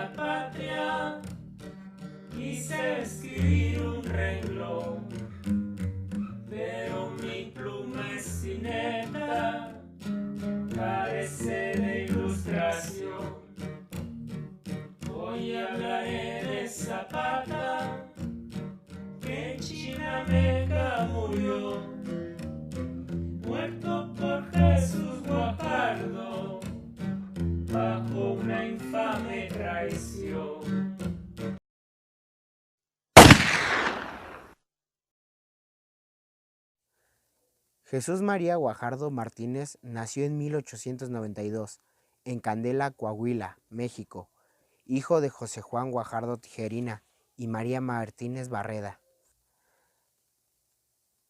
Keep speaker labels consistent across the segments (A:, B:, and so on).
A: la patria, quise escribir un renglón, pero mi pluma es inepta, carece de ilustración. Hoy hablaré de Zapata, que en Chinameca murió, muerto por Jesús Guajardo, bajo una infame traición.
B: Jesús María Guajardo Martínez nació en 1892 en Candela, Coahuila, México, hijo de José Juan Guajardo Tijerina y María Martínez Barreda.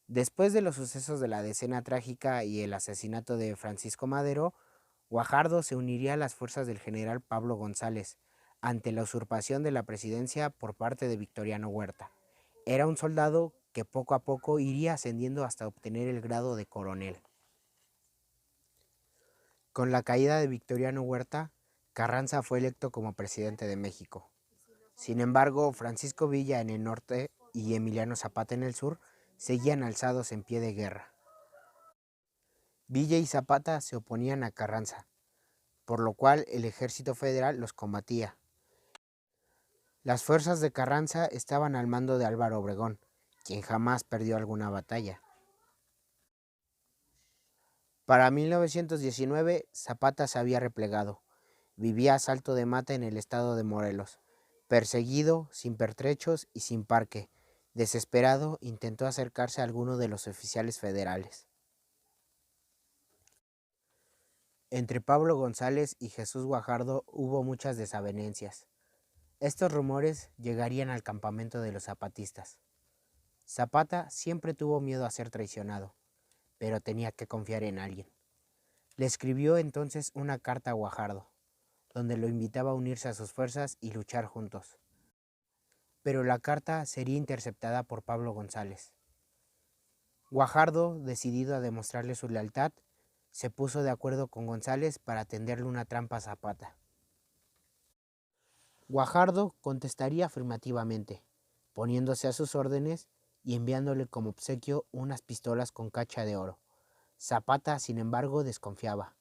B: Después de los sucesos de la Decena Trágica y el asesinato de Francisco Madero, Guajardo se uniría a las fuerzas del general Pablo González ante la usurpación de la presidencia por parte de Victoriano Huerta. Era un soldado que poco a poco iría ascendiendo hasta obtener el grado de coronel. Con la caída de Victoriano Huerta, Carranza fue electo como presidente de México. Sin embargo, Francisco Villa en el norte y Emiliano Zapata en el sur seguían alzados en pie de guerra. Villa y Zapata se oponían a Carranza, por lo cual el ejército federal los combatía. Las fuerzas de Carranza estaban al mando de Álvaro Obregón, quien jamás perdió alguna batalla. Para 1919, Zapata se había replegado. Vivía a Salto de Mata en el estado de Morelos. Perseguido, sin pertrechos y sin parque, desesperado, intentó acercarse a alguno de los oficiales federales. Entre Pablo González y Jesús Guajardo hubo muchas desavenencias. Estos rumores llegarían al campamento de los zapatistas. Zapata siempre tuvo miedo a ser traicionado, pero tenía que confiar en alguien. Le escribió entonces una carta a Guajardo, donde lo invitaba a unirse a sus fuerzas y luchar juntos. Pero la carta sería interceptada por Pablo González. Guajardo, decidido a demostrarle su lealtad, se puso de acuerdo con González para tenderle una trampa a Zapata. Guajardo contestaría afirmativamente, poniéndose a sus órdenes y enviándole como obsequio unas pistolas con cacha de oro. Zapata, sin embargo, desconfiaba.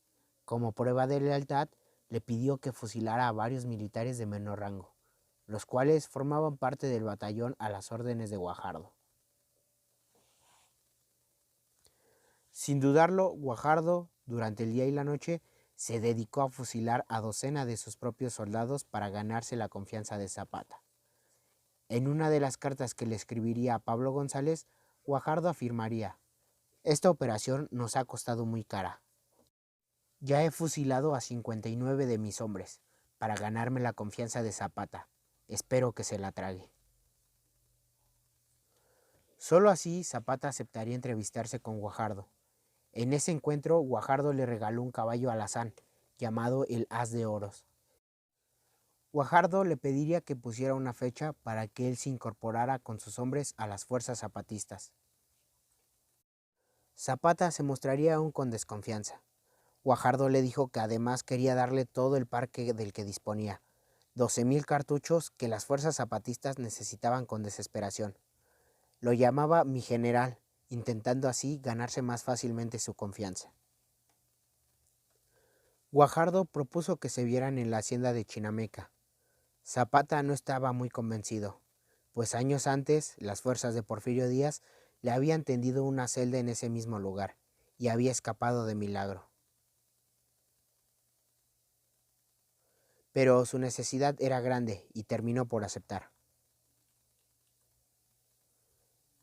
B: Como prueba de lealtad, le pidió que fusilara a varios militares de menor rango, los cuales formaban parte del batallón a las órdenes de Guajardo. Sin dudarlo, Guajardo, durante el día y la noche, se dedicó a fusilar a docenas de sus propios soldados para ganarse la confianza de Zapata. En una de las cartas que le escribiría a Pablo González, Guajardo afirmaría: "Esta operación nos ha costado muy cara. Ya he fusilado a 59 de mis hombres para ganarme la confianza de Zapata. Espero que se la trague". Solo así Zapata aceptaría entrevistarse con Guajardo. En ese encuentro, Guajardo le regaló un caballo alazán, llamado el As de Oros. Guajardo le pediría que pusiera una fecha para que él se incorporara con sus hombres a las fuerzas zapatistas. Zapata se mostraría aún con desconfianza. Guajardo le dijo que además quería darle todo el parque del que disponía, 12,000 cartuchos que las fuerzas zapatistas necesitaban con desesperación. Lo llamaba mi general, intentando así ganarse más fácilmente su confianza. Guajardo propuso que se vieran en la hacienda de Chinameca. Zapata no estaba muy convencido, pues años antes las fuerzas de Porfirio Díaz le habían tendido una celda en ese mismo lugar y había escapado de milagro. Pero su necesidad era grande y terminó por aceptar.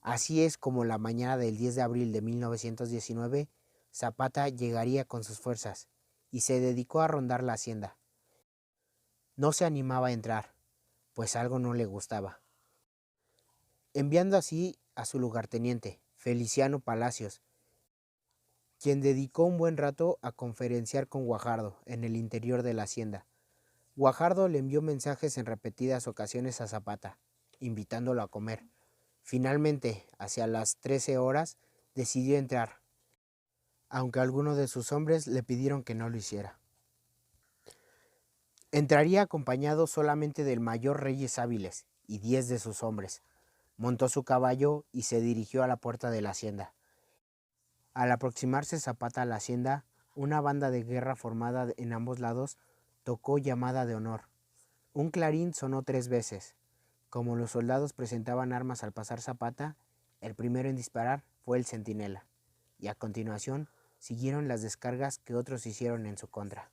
B: Así es como la mañana del 10 de abril de 1919, Zapata llegaría con sus fuerzas y se dedicó a rondar la hacienda. No se animaba a entrar, pues algo no le gustaba, enviando así a su lugarteniente, Feliciano Palacios, quien dedicó un buen rato a conferenciar con Guajardo en el interior de la hacienda. Guajardo le envió mensajes en repetidas ocasiones a Zapata, invitándolo a comer. Finalmente, hacia las 13 horas, decidió entrar, aunque algunos de sus hombres le pidieron que no lo hiciera. Entraría acompañado solamente del mayor Reyes Hábiles y 10 de sus hombres. Montó su caballo y se dirigió a la puerta de la hacienda. Al aproximarse Zapata a la hacienda, una banda de guerra formada en ambos lados tocó llamada de honor. Un clarín sonó 3 veces. Como los soldados presentaban armas al pasar Zapata, el primero en disparar fue el centinela, y a continuación siguieron las descargas que otros hicieron en su contra.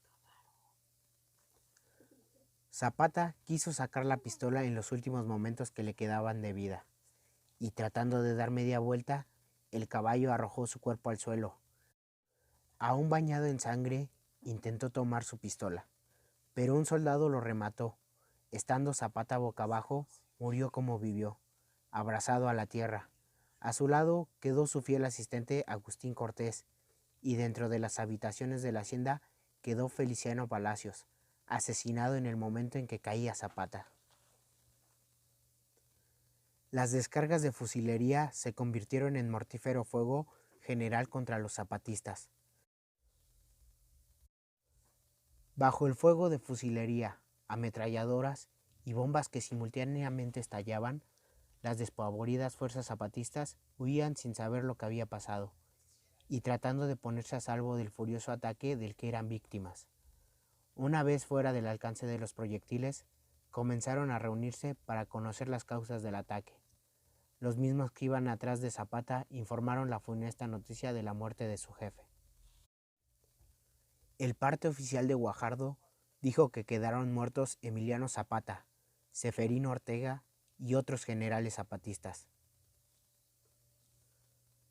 B: Zapata quiso sacar la pistola en los últimos momentos que le quedaban de vida, y tratando de dar media vuelta, el caballo arrojó su cuerpo al suelo. Aún bañado en sangre, intentó tomar su pistola, pero un soldado lo remató. Estando Zapata boca abajo, murió como vivió, abrazado a la tierra. A su lado quedó su fiel asistente Agustín Cortés, y dentro de las habitaciones de la hacienda quedó Feliciano Palacios, asesinado en el momento en que caía Zapata. Las descargas de fusilería se convirtieron en mortífero fuego general contra los zapatistas. Bajo el fuego de fusilería, ametralladoras y bombas que simultáneamente estallaban, las despavoridas fuerzas zapatistas huían sin saber lo que había pasado y tratando de ponerse a salvo del furioso ataque del que eran víctimas. Una vez fuera del alcance de los proyectiles, comenzaron a reunirse para conocer las causas del ataque. Los mismos que iban atrás de Zapata informaron la funesta noticia de la muerte de su jefe. El parte oficial de Guajardo dijo que quedaron muertos Emiliano Zapata, Ceferino Ortega y otros generales zapatistas.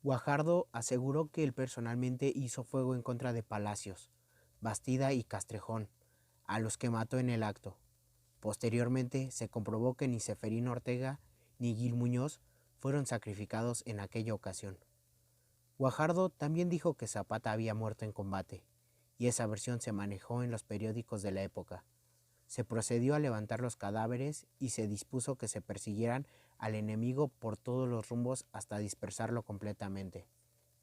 B: Guajardo aseguró que él personalmente hizo fuego en contra de Palacios, Bastida y Castrejón, a los que mató en el acto. Posteriormente se comprobó que ni Ceferino Ortega ni Gil Muñoz fueron sacrificados en aquella ocasión. Guajardo también dijo que Zapata había muerto en combate, y esa versión se manejó en los periódicos de la época. Se procedió a levantar los cadáveres y se dispuso que se persiguieran al enemigo por todos los rumbos hasta dispersarlo completamente,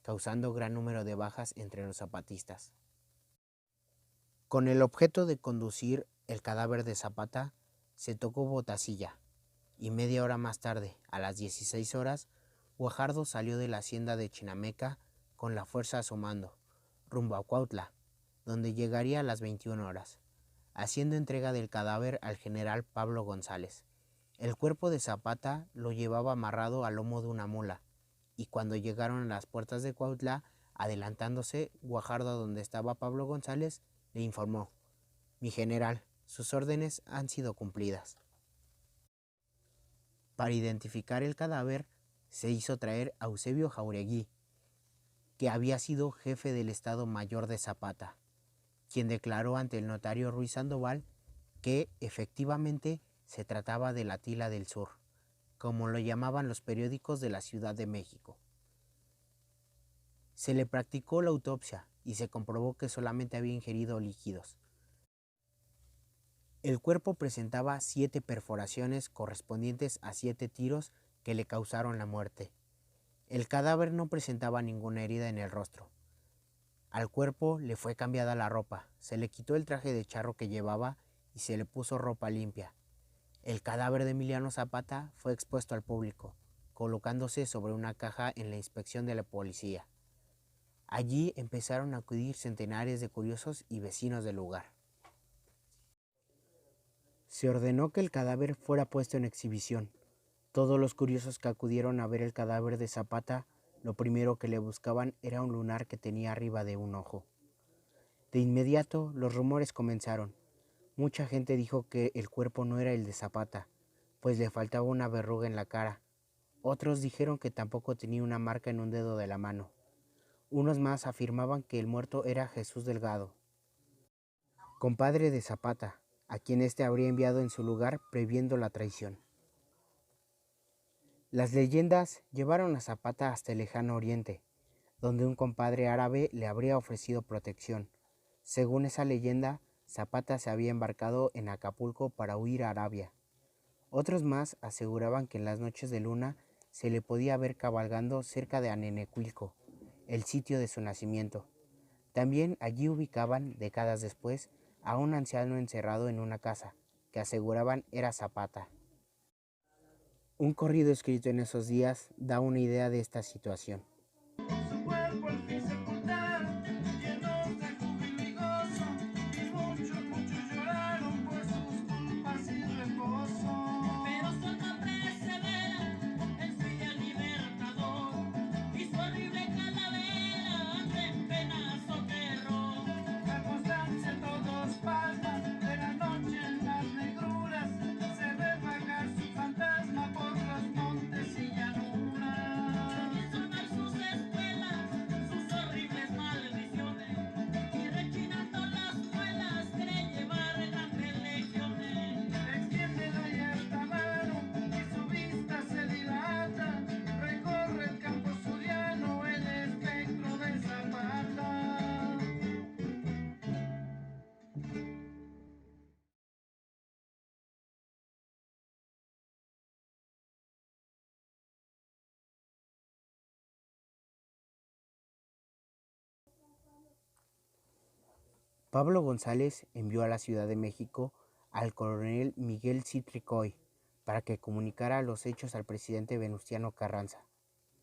B: causando gran número de bajas entre los zapatistas. Con el objeto de conducir el cadáver de Zapata, se tocó Botacilla, y media hora más tarde, a las 16 horas, Guajardo salió de la hacienda de Chinameca con la fuerza a su mando, rumbo a Cuautla, donde llegaría a las 21 horas, haciendo entrega del cadáver al general Pablo González. El cuerpo de Zapata lo llevaba amarrado al lomo de una mula, y cuando llegaron a las puertas de Cuautla, adelantándose, Guajardo a donde estaba Pablo González, le informó: «Mi general, sus órdenes han sido cumplidas». Para identificar el cadáver, se hizo traer a Eusebio Jauregui, que había sido jefe del Estado Mayor de Zapata, quien declaró ante el notario Ruiz Sandoval que efectivamente se trataba del Atila del Sur, como lo llamaban los periódicos de la Ciudad de México. Se le practicó la autopsia y se comprobó que solamente había ingerido líquidos. El cuerpo presentaba 7 perforaciones correspondientes a 7 tiros que le causaron la muerte. El cadáver no presentaba ninguna herida en el rostro. Al cuerpo le fue cambiada la ropa, se le quitó el traje de charro que llevaba y se le puso ropa limpia. El cadáver de Emiliano Zapata fue expuesto al público, colocándose sobre una caja en la inspección de la policía. Allí empezaron a acudir centenares de curiosos y vecinos del lugar. Se ordenó que el cadáver fuera puesto en exhibición. Todos los curiosos que acudieron a ver el cadáver de Zapata, lo primero que le buscaban era un lunar que tenía arriba de un ojo. De inmediato los rumores comenzaron. Mucha gente dijo que el cuerpo no era el de Zapata, pues le faltaba una verruga en la cara. Otros dijeron que tampoco tenía una marca en un dedo de la mano. Unos más afirmaban que el muerto era Jesús Delgado, compadre de Zapata, a quien éste habría enviado en su lugar previendo la traición. Las leyendas llevaron a Zapata hasta el lejano oriente, donde un compadre árabe le habría ofrecido protección. Según esa leyenda, Zapata se había embarcado en Acapulco para huir a Arabia. Otros más aseguraban que en las noches de luna se le podía ver cabalgando cerca de Anenecuilco, el sitio de su nacimiento. También allí ubicaban, décadas después, a un anciano encerrado en una casa, que aseguraban era Zapata. Un corrido escrito en esos días da una idea de esta situación.
A: Su cuerpo al fin sepultaron, llenos de júbilo y gozo, y muchos lloraron por sus culpas y reposo. Pero su alma persevera en su ideal libertador, y su horrible calavera ante penas o terror. La constancia todos palpan, de la noche en las negruras, se ve vagar su fantasma por los montes y llanuras. Y sonar sus espuelas, sus horribles maldiciones, y rechinando las muelas cree llevar grandes legiones. Extiende la yerta mano y su vista se dilata, recorre el campo suriano el espectro de Zapata.
B: Pablo González envió a la Ciudad de México al coronel Miguel Cid Ricoy para que comunicara los hechos al presidente Venustiano Carranza.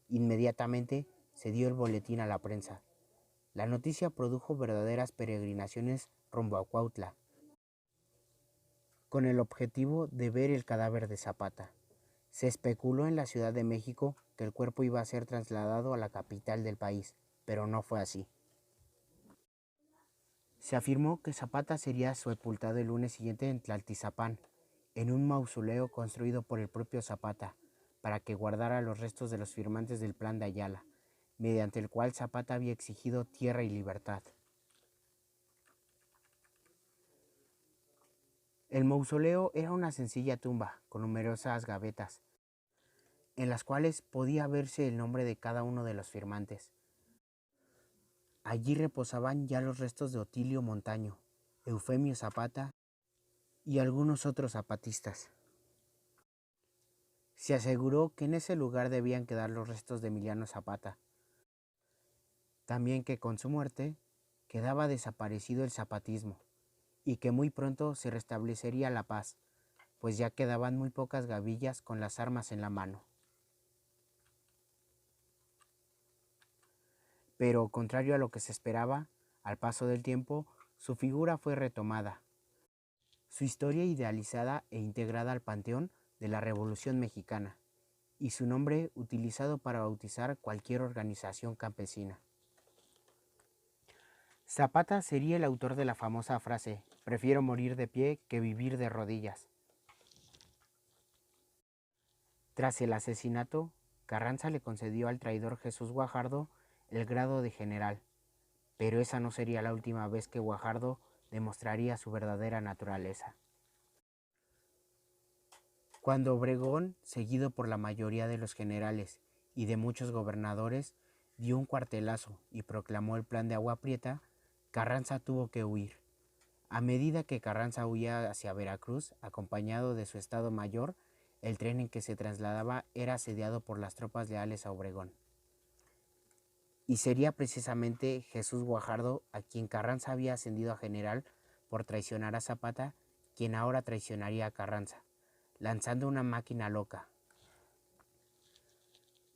B: Inmediatamente se dio el boletín a la prensa. La noticia produjo verdaderas peregrinaciones rumbo a Cuautla, con el objetivo de ver el cadáver de Zapata. Se especuló en la Ciudad de México que el cuerpo iba a ser trasladado a la capital del país, pero no fue así. Se afirmó que Zapata sería sepultado el lunes siguiente en Tlaltizapán, en un mausoleo construido por el propio Zapata, para que guardara los restos de los firmantes del Plan de Ayala, mediante el cual Zapata había exigido tierra y libertad. El mausoleo era una sencilla tumba con numerosas gavetas, en las cuales podía verse el nombre de cada uno de los firmantes. Allí reposaban ya los restos de Otilio Montaño, Eufemio Zapata y algunos otros zapatistas. Se aseguró que en ese lugar debían quedar los restos de Emiliano Zapata. También que con su muerte quedaba desaparecido el zapatismo y que muy pronto se restablecería la paz, pues ya quedaban muy pocas gavillas con las armas en la mano. Pero, contrario a lo que se esperaba, al paso del tiempo, su figura fue retomada, su historia idealizada e integrada al panteón de la Revolución Mexicana, y su nombre utilizado para bautizar cualquier organización campesina. Zapata sería el autor de la famosa frase: "Prefiero morir de pie que vivir de rodillas". Tras el asesinato, Carranza le concedió al traidor Jesús Guajardo el grado de general, pero esa no sería la última vez que Guajardo demostraría su verdadera naturaleza. Cuando Obregón, seguido por la mayoría de los generales y de muchos gobernadores, dio un cuartelazo y proclamó el plan de Agua Prieta, Carranza tuvo que huir. A medida que Carranza huía hacia Veracruz, acompañado de su Estado Mayor, el tren en que se trasladaba era asediado por las tropas leales a Obregón. Y sería precisamente Jesús Guajardo, a quien Carranza había ascendido a general por traicionar a Zapata, quien ahora traicionaría a Carranza, lanzando una máquina loca.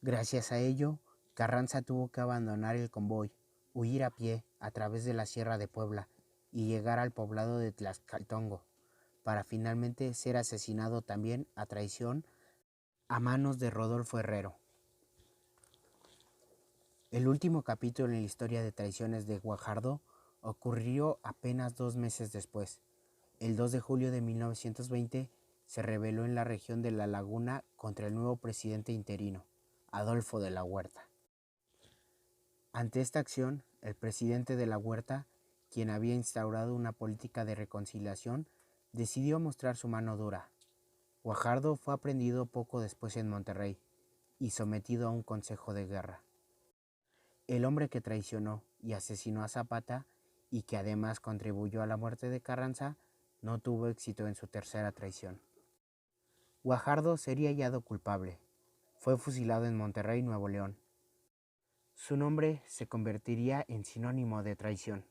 B: Gracias a ello, Carranza tuvo que abandonar el convoy, huir a pie a través de la Sierra de Puebla y llegar al poblado de Tlaxcaltongo, para finalmente ser asesinado también a traición a manos de Rodolfo Herrero. El último capítulo en la historia de traiciones de Guajardo ocurrió apenas 2 meses después. El 2 de julio de 1920 se rebeló en la región de La Laguna contra el nuevo presidente interino, Adolfo de la Huerta. Ante esta acción, el presidente de la Huerta, quien había instaurado una política de reconciliación, decidió mostrar su mano dura. Guajardo fue aprehendido poco después en Monterrey y sometido a un consejo de guerra. El hombre que traicionó y asesinó a Zapata y que además contribuyó a la muerte de Carranza no tuvo éxito en su tercera traición. Guajardo sería hallado culpable. Fue fusilado en Monterrey, Nuevo León. Su nombre se convertiría en sinónimo de traición.